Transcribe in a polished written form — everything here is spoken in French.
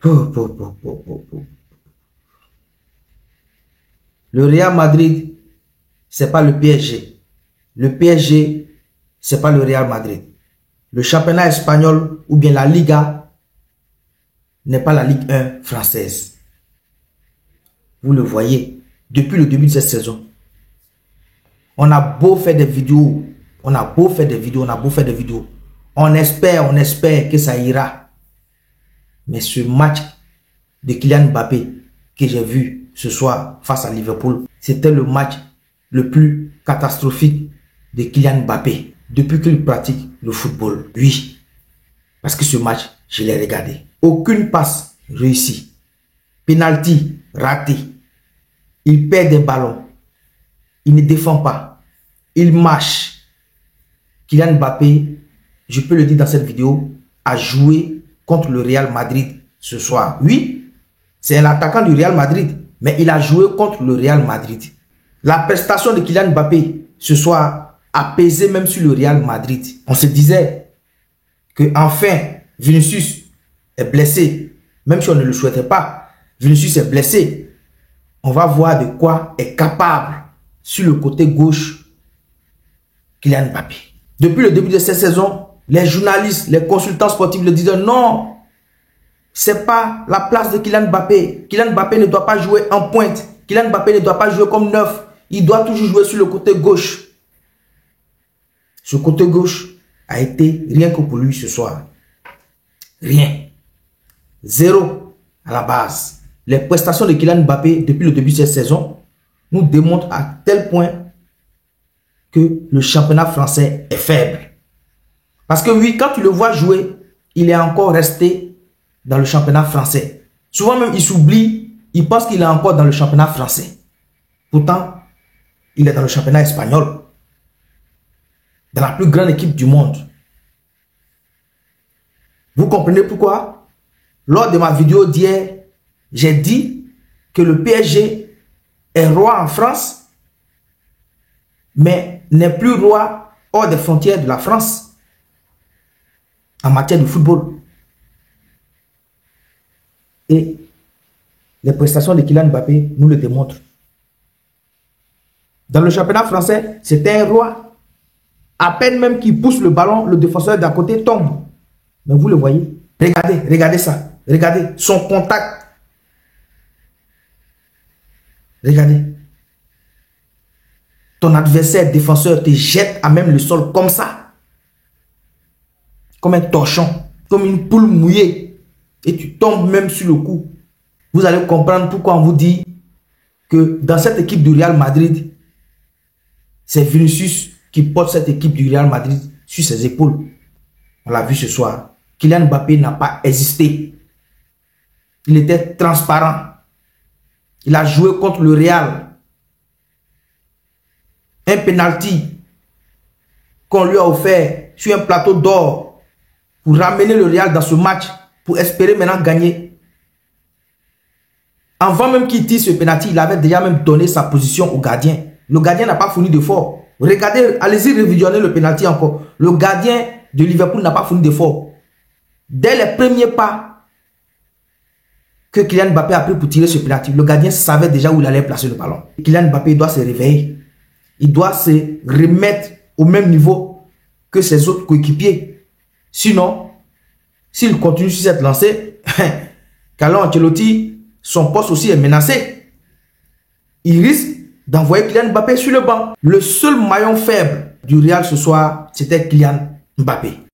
Oh, oh, oh, oh, oh, oh. Le Real Madrid, c'est pas le PSG. Le PSG, c'est pas le Real Madrid. Le championnat espagnol ou bien la Liga n'est pas la Ligue 1 française. Vous le voyez, depuis le début de cette saison. On a beau faire des vidéos, on espère que ça ira. Mais ce match de Kylian Mbappé que j'ai vu ce soir face à Liverpool, c'était le match le plus catastrophique de Kylian Mbappé depuis qu'il pratique le football. Oui, parce que ce match, je l'ai regardé. Aucune passe réussie. Penalty raté. Il perd des ballons. Il ne défend pas. Il marche. Kylian Mbappé, je peux le dire dans cette vidéo, a joué contre le Real Madrid ce soir. Oui, c'est un attaquant du Real Madrid, mais il a joué contre le Real Madrid. La prestation de Kylian Mbappé ce soir a pesé même sur le Real Madrid. On se disait que enfin Vinicius est blessé, même si on ne le souhaitait pas. Vinicius est blessé. On va voir de quoi est capable sur le côté gauche Kylian Mbappé. Depuis le début de cette saison, les journalistes, les consultants sportifs le disaient non, c'est pas la place de Kylian Mbappé. Kylian Mbappé ne doit pas jouer en pointe. Kylian Mbappé ne doit pas jouer comme neuf. Il doit toujours jouer sur le côté gauche. Ce côté gauche a été rien que pour lui ce soir. Rien. Zéro à la base. Les prestations de Kylian Mbappé depuis le début de cette saison nous démontrent à tel point que le championnat français est faible. Parce que oui, quand tu le vois jouer, il est encore resté dans le championnat français. Souvent même, il s'oublie, il pense qu'il est encore dans le championnat français. Pourtant, il est dans le championnat espagnol. Dans la plus grande équipe du monde. Vous comprenez pourquoi? Lors de ma vidéo d'hier, j'ai dit que le PSG est roi en France, mais n'est plus roi hors des frontières de la France en matière de football. Et les prestations de Kylian Mbappé nous le démontrent. Dans le championnat français, c'était un roi. À peine même qu'il pousse le ballon, le défenseur d'à côté tombe. Mais vous le voyez. Regardez, regardez ça. Regardez son contact. Regardez. Ton adversaire défenseur te jette à même le sol comme ça. Comme un torchon. Comme une poule mouillée. Et tu tombes même sur le cou. Vous allez comprendre pourquoi on vous dit que dans cette équipe du Real Madrid, c'est Vinicius qui porte cette équipe du Real Madrid sur ses épaules. On l'a vu ce soir. Kylian Mbappé n'a pas hésité. Il était transparent. Il a joué contre le Real. Un penalty qu'on lui a offert sur un plateau d'or pour ramener le Real dans ce match, pour espérer maintenant gagner. Avant même qu'il tire ce penalty, il avait déjà même donné sa position au gardien. Le gardien n'a pas fourni d'effort. Regardez, allez-y revisionner le penalty encore. Le gardien de Liverpool n'a pas fourni d'effort. Dès les premiers pas que Kylian Mbappé a pris pour tirer ce penalty, le gardien savait déjà où il allait placer le ballon. Kylian Mbappé doit se réveiller. Il doit se remettre au même niveau que ses autres coéquipiers. Sinon, s'il continue sur cette lancée, Carlo Ancelotti, son poste aussi est menacé. Il risque d'envoyer Kylian Mbappé sur le banc. Le seul maillon faible du Real ce soir, c'était Kylian Mbappé.